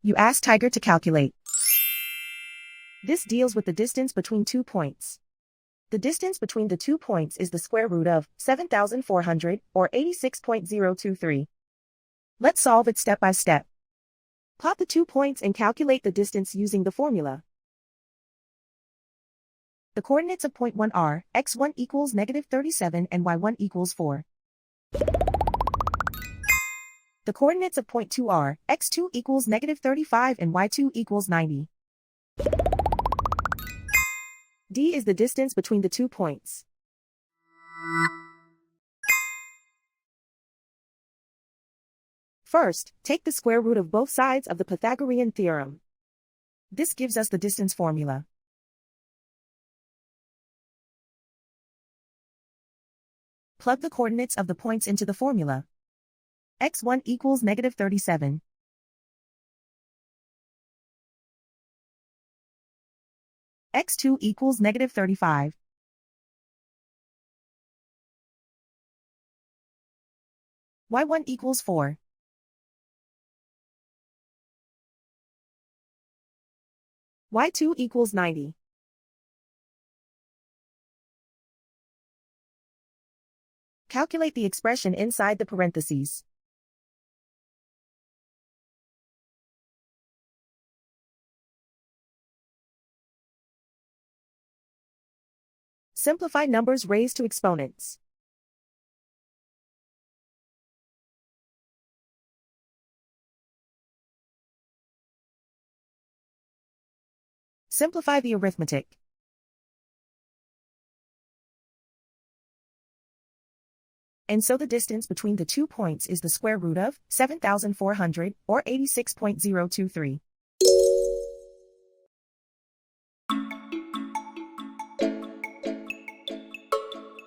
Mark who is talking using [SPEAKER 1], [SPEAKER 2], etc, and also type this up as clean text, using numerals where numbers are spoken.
[SPEAKER 1] You ask Tiger to calculate. This deals with the distance between 2 points. The distance between the 2 points is the square root of 7,400, or 86.023. Let's solve it step by step. Plot the 2 points and calculate the distance using the formula. The coordinates of point 1 are x1 equals -37 and y1 equals 4. The coordinates of point 2 are x2 equals -35 and y2 equals 90. D is the distance between the 2 points. First, take the square root of both sides of the Pythagorean theorem. This gives us the distance formula. Plug the coordinates of the points into the formula. x1 equals -37. x2 equals -35. y1 equals 4. y2 equals 90. Calculate the expression inside the parentheses. Simplify numbers raised to exponents. Simplify the arithmetic. And so the distance between the 2 points is the square root of 7,400, or 86.023.